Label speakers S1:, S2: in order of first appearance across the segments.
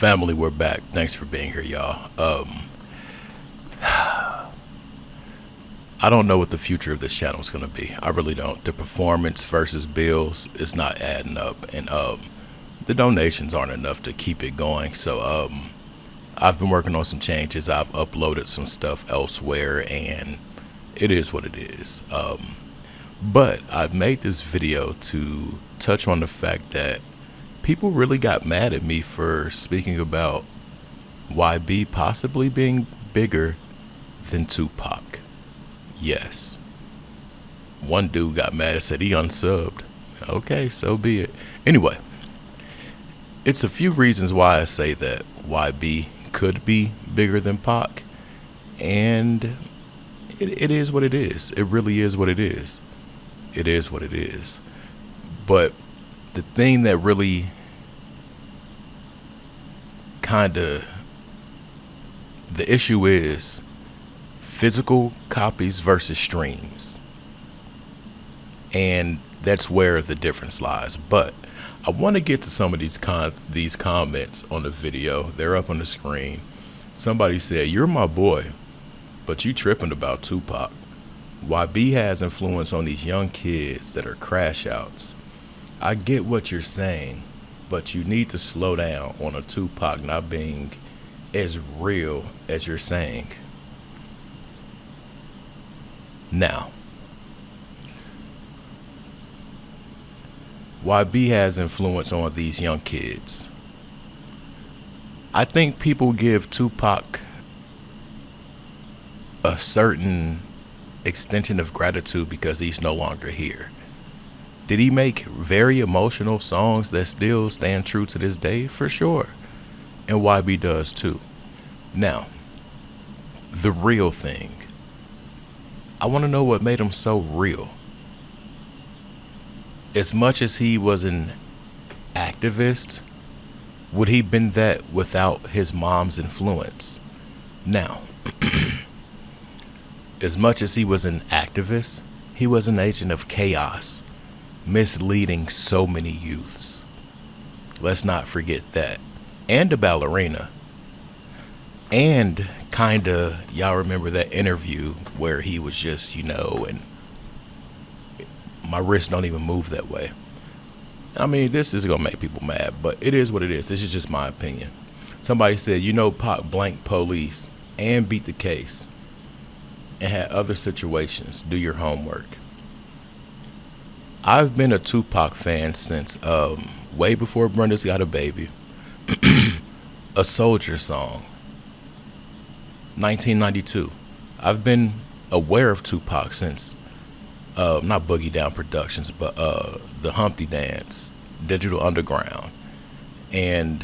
S1: Family, we're back. Thanks for being here, y'all. I don't know what the future of this channel is going to be. I really don't. The performance versus bills is not adding up, and the donations aren't enough to keep it going. So I've been working on some changes. I've uploaded some stuff elsewhere, and it is what it is. But I've made this video to touch on the fact that people really got mad at me for speaking about YB possibly being bigger than Tupac. Yes. One dude got mad and said he unsubbed. Okay, so be it. Anyway, it's a few reasons why I say that YB could be bigger than Pac, and it is what it is. It really is what it is. It is what it is. But the thing that really the issue is physical copies versus streams, and that's where the difference lies. But I want to get to some of these comments on the video. They're up on the screen. Somebody said, "You're my boy, but you tripping about Tupac. YB has influence on these young kids that are crash outs. I get what you're saying, but you need to slow down on a Tupac not being as real as you're saying." Now, YB has influence on these young kids. I think people give Tupac a certain extension of gratitude because he's no longer here. Did he make very emotional songs that still stand true to this day? For sure. And YB does too. Now, the real thing. I want to know what made him so real. As much as he was an activist, would he been that without his mom's influence? Now, as much as he was an activist, he was an agent of chaos, misleading so many youths. Let's not forget that. And a ballerina. And y'all remember that interview where he was just, and my wrists don't even move that way. I mean, this is gonna make people mad, but it is what it is. This is just my opinion. Somebody said, Pac blanked police and beat the case and had other situations. Do your homework. I've been a Tupac fan since way before Brenda's Got a Baby. A Soldier Song, 1992. I've been aware of Tupac since not Boogie Down Productions, but the Humpty Dance, Digital Underground, and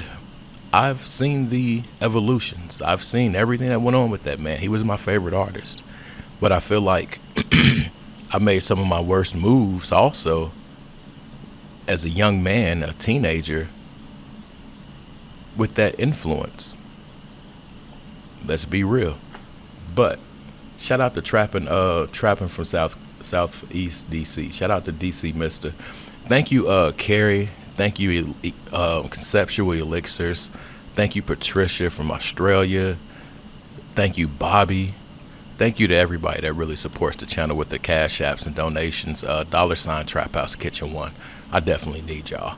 S1: I've seen the evolutions. I've seen everything that went on with that man. He was my favorite artist, but I feel like I made some of my worst moves also as a young man, a teenager, with that influence. Let's be real. But shout out to trapping from Southeast DC. Shout out to DC Mister. Thank you, Carrie. Thank you, Conceptual Elixirs. Thank you, Patricia from Australia. Thank you, Bobby. Thank you to everybody that really supports the channel with the cash apps and donations. $ Trap House Kitchen 1. I definitely need y'all.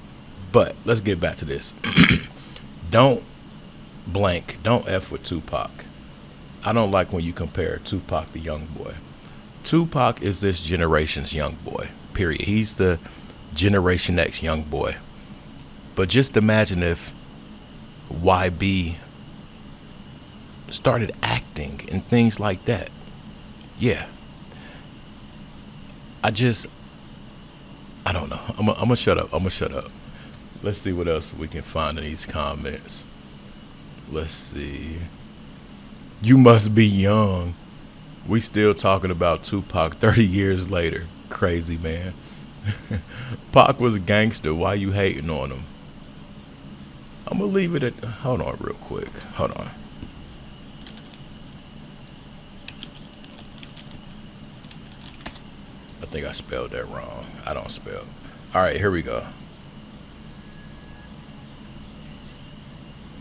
S1: But let's get back to this. Don't F with Tupac. I don't like when you compare Tupac to Youngboy. Tupac is this generation's Youngboy, period. He's the Generation X Youngboy. But just imagine if YB started acting and things like that. Yeah. I don't know. I'm gonna shut up. Let's see what else we can find in these comments. Let's see. You must be young. We still talking about Tupac 30 years later. Crazy, man. Pac was a gangster. Why you hating on him? I'm gonna leave it at. Hold on real quick. Hold on. I think I spelled that wrong. I don't spell. All right, here we go.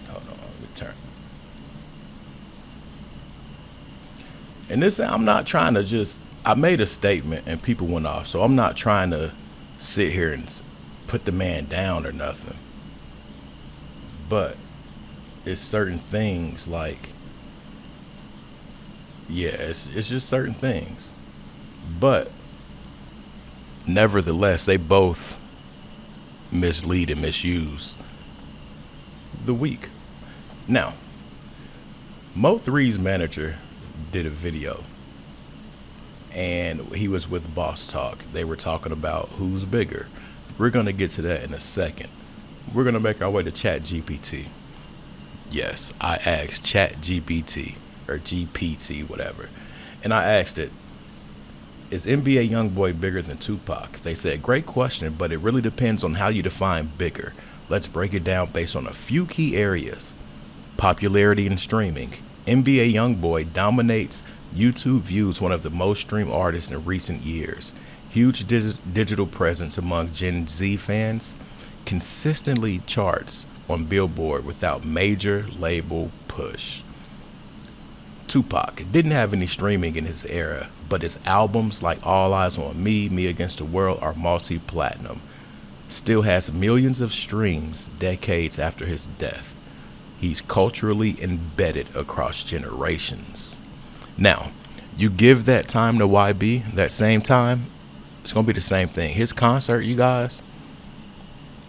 S1: Hold on. turn. And this, I'm not trying to just, I made a statement and people went off. So I'm not trying to sit here and put the man down or nothing. But it's certain things like, yeah, it's just certain things. But nevertheless, they both mislead and misuse the weak. Now, Mo3's manager did a video and he was with Boss Talk. They were talking about who's bigger. We're going to get to that in a second. We're going to make our way to Chat GPT. Yes, I asked Chat GPT or GPT, whatever. And I asked it, is NBA Youngboy bigger than Tupac? They said, great question, but it really depends on how you define bigger. Let's break it down based on a few key areas. Popularity and streaming. NBA Youngboy dominates YouTube views, one of the most streamed artists in recent years. Huge digital presence among Gen Z fans. Consistently charts on Billboard without major label push. Tupac didn't have any streaming in his era, but his albums like All Eyes on Me, Me Against the World are multi-platinum. Still has millions of streams decades after his death. He's culturally embedded across generations. Now, you give that time to YB, that same time, it's going to be the same thing. His concert, you guys,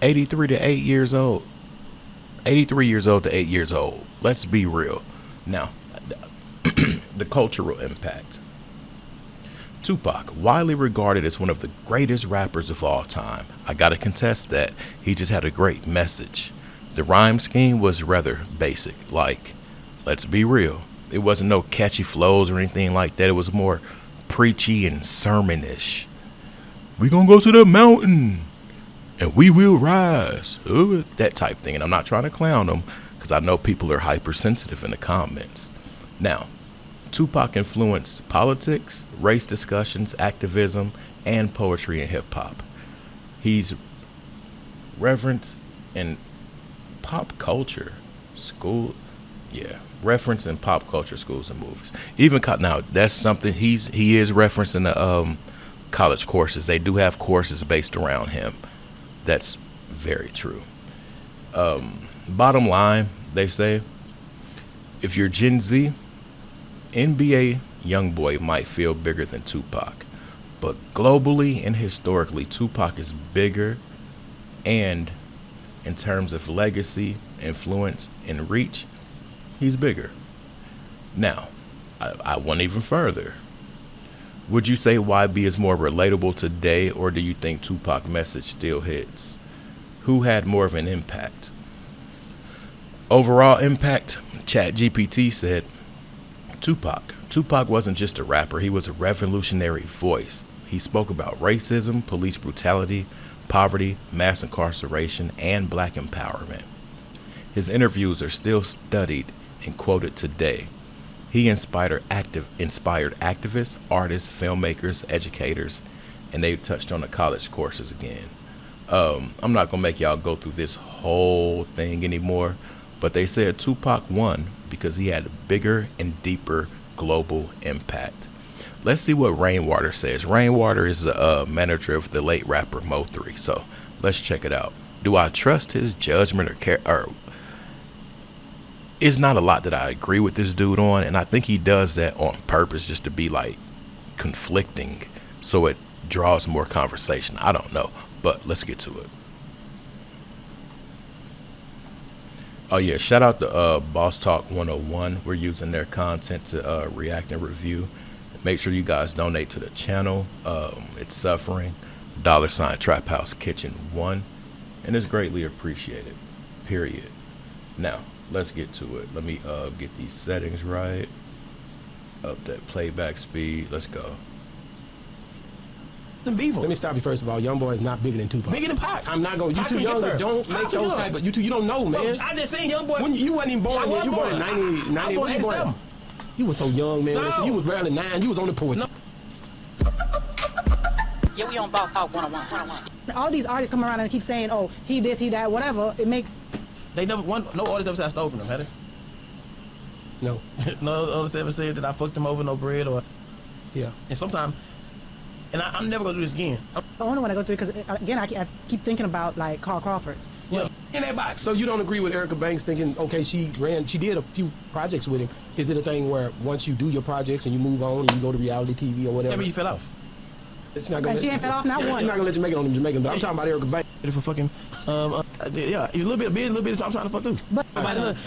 S1: 83 to 8 years old. 83 years old to 8 years old. Let's be real. Now, the cultural impact. Tupac, widely regarded as one of the greatest rappers of all time. I gotta contest that. He just had a great message. The rhyme scheme was rather basic. Like, let's be real. It wasn't no catchy flows or anything like that. It was more preachy and sermonish. We gonna go to the mountain and we will rise. Ooh, that type thing. And I'm not trying to clown them because I know people are hypersensitive in the comments. Now, Tupac influenced politics, race discussions, activism, and poetry and hip hop. He's referenced in pop culture school, reference in pop culture schools and movies. Even now, that's something he is referencing the college courses. They do have courses based around him. That's very true. Bottom line, they say, if you're Gen Z, NBA Youngboy might feel bigger than Tupac, but globally and historically, Tupac is bigger, and in terms of legacy, influence, and reach, he's bigger. Now, I went even further. Would you say YB is more relatable today, or do you think Tupac's message still hits? Who had more of an impact? Overall impact, ChatGPT said, Tupac. Tupac wasn't just a rapper, he was a revolutionary voice. He spoke about racism, police brutality, poverty, mass incarceration, and black empowerment. His interviews are still studied and quoted today. He inspired activists, artists, filmmakers, educators, and they touched on the college courses again. I'm not gonna make y'all go through this whole thing anymore, but they said Tupac won because he had a bigger and deeper global impact. Let's see what Rainwater says. Rainwater is the manager of the late rapper Mo3. So let's check it out. Do I trust his judgment or it's not a lot that I agree with this dude on, and I think he does that on purpose just to be like conflicting so it draws more conversation. I don't know, but let's get to it. Oh yeah, shout out to Boss Talk 101. We're using their content to react and review. Make sure you guys donate to the channel. It's suffering. $ Trap House Kitchen 1, and it's greatly appreciated. Period. Now let's get to it. Let me get these settings right. Up that playback speed. Let's go.
S2: Let me stop you first of all. Youngboy is not bigger than Tupac.
S3: Bigger than Pac.
S2: I'm not going. You too young. Don't make those type of. You too. You don't know, man.
S3: I just seen Youngboy.
S2: When you wasn't even born yet. You born in 90. When you born? You was so young, man. No. You was barely 9. You was on the porch. No.
S4: Yeah, we on Boss Talk 101.
S5: All these artists come around and keep saying, "Oh, he this, he that, whatever." It make.
S3: They never. No artist ever said I stole from them, had they?
S2: No.
S3: No others ever said that I fucked him over no bread or.
S2: Yeah.
S3: And sometimes, and I'm never gonna do this again.
S5: The only one I go through because again I keep thinking about like Carl Crawford.
S3: Yeah, in that box.
S2: So you don't agree with Erica Banks thinking, okay, she did a few projects with him. Is it a thing where once you do your projects and you move on and you go to reality TV or whatever?
S3: I mean, you fell off.
S2: It's not gonna.
S5: And she ain't fell off not
S2: She's
S5: once.
S2: not gonna let you make it on them Jamaican. But I'm talking about Erica Banks.
S3: For fucking, yeah, he's a little bit of business, a little bit of time trying to fuck too.
S5: But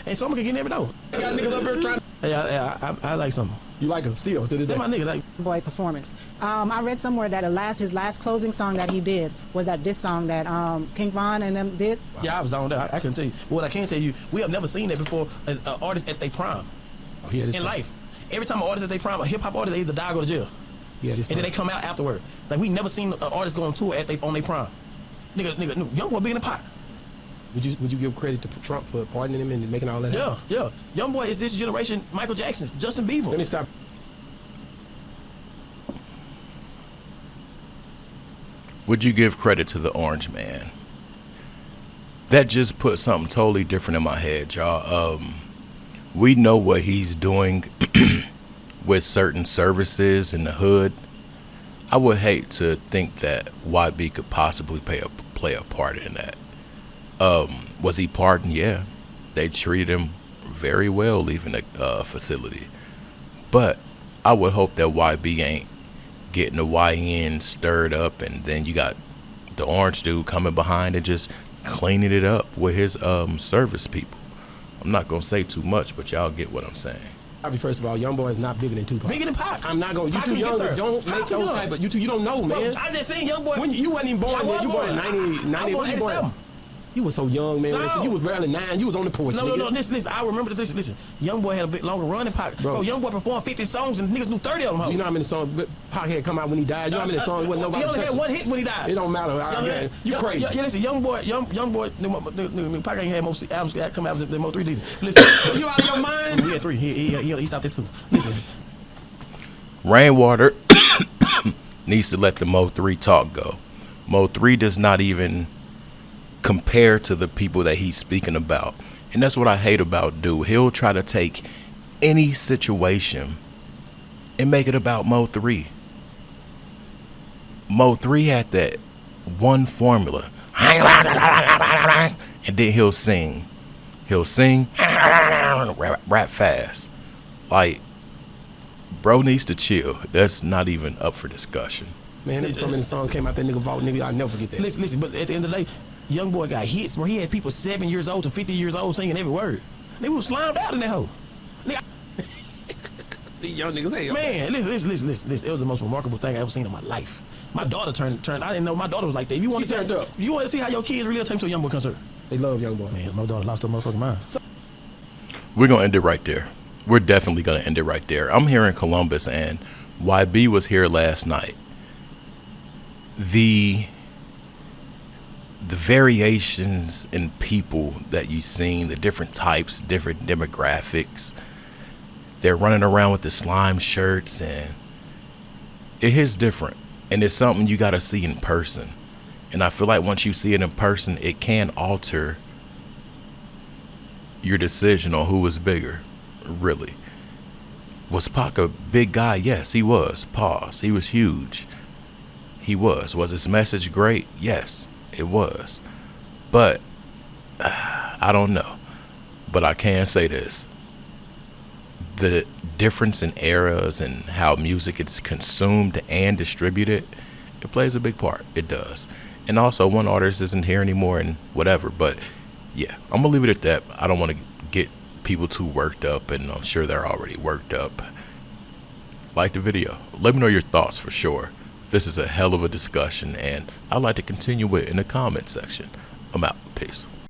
S3: And someone can get never know.
S2: Got niggas up here trying.
S3: Yeah, I like something.
S2: You like him still to this day?
S3: That's my nigga. Like,
S5: boy performance. I read somewhere that his last closing song that he did was that diss song that King Von and them did.
S3: yeah, I was on that. I can tell you. What I can tell you, we have never seen that before. As artists at their prime
S2: Oh, yeah, this
S3: in life. Every time an artist at their prime, a hip hop artist, they either die or go to jail,
S2: Yeah, this
S3: and then they come out afterward. Like we never seen an artist go on tour on their prime. Nigga, Youngboy big in the pot.
S2: Would you give credit to Trump for pardoning him and making all that happen?
S3: Yeah. Youngboy is this generation Michael Jackson's Justin Bieber.
S2: Let me stop.
S1: Would you give credit to the Orange Man? That just put something totally different in my head, y'all. We know what he's doing with certain services in the hood. I would hate to think that YB could possibly play a part in that. Was he pardoned? Yeah. They treated him very well leaving the facility. But I would hope that YB ain't getting the YN stirred up, and then you got the orange dude coming behind and just cleaning it up with his service people. I'm not gonna say too much, but y'all get what I'm saying.
S2: First of all, Youngboy is not bigger than Tupac.
S3: Bigger than Pac.
S2: I'm not gonna. You
S3: Pac
S2: too
S3: can get
S2: young.
S3: there.
S2: Don't
S3: Pac
S2: make
S3: can
S2: those
S3: get
S2: type.
S3: there.
S2: But you don't know, man.
S3: I just seen Youngboy.
S2: When you wasn't even born
S3: I
S2: yet.
S3: was
S2: You born in
S3: born.
S2: 90.
S3: I was born in
S2: When you born?
S3: 87.
S2: You was so young, man.
S3: No.
S2: You was barely 9. You was on the porch.
S3: No,
S2: nigga.
S3: listen. I remember this. Listen, Youngboy had a bit longer run than Pac. Bro, Youngboy performed 50 songs and niggas knew 30 of them.
S2: You know how many songs Pac had come out when he died? You know how many songs wasn't nobody
S3: He only had
S2: touching?
S3: one hit when he died.
S2: It don't matter. You crazy.
S3: Yeah, listen, Youngboy, Pac ain't had more albums that come out than more 3 Ds. Listen,
S2: You out of your mind?
S3: he had 3. He stopped at 2. Listen,
S1: Rainwater needs to let the Mo 3 talk go. Mo 3 does not even compare to the people that he's speaking about. And that's what I hate about dude. He'll try to take any situation and make it about Mo 3. Mo 3 had that one formula. And then he'll sing. Rap fast. Like, bro needs to chill. That's not even up for discussion.
S2: Man, there's so many songs came out that nigga vault, nigga. I'll never forget that.
S3: listen, but at the end of the day, Youngboy got hits where he had people 7 years old to 50 years old singing every word. They was slimed out in that hole.
S2: These young niggas, hey,
S3: Man, listen. It was the most remarkable thing I ever seen in my life. My daughter turned. I didn't know my daughter was like that. If you want
S2: She
S3: to
S2: turned up.
S3: If you want to see how your kids really take to a Youngboy concert.
S2: They love Youngboy.
S3: Man, my daughter lost her motherfucking mind.
S1: We're going to end it right there. We're definitely going to end it right there. I'm here in Columbus, and YB was here last night. The variations in people that you've seen, the different types, different demographics, they're running around with the slime shirts, and it is different. And it's something you got to see in person. And I feel like once you see it in person, it can alter your decision on who was bigger, really. Was Pac a big guy? Yes, he was. Pause. He was huge. He was. Was his message great? Yes, it was. But I don't know. But I can say this. The difference in eras and how music is consumed and distributed, it plays a big part. It does. And also, one artist isn't here anymore and whatever. But yeah, I'm going to leave it at that. I don't want to get people too worked up, and I'm sure they're already worked up. Like the video. Let me know your thoughts for sure. This is a hell of a discussion, and I'd like to continue it in the comment section. I'm out. Peace.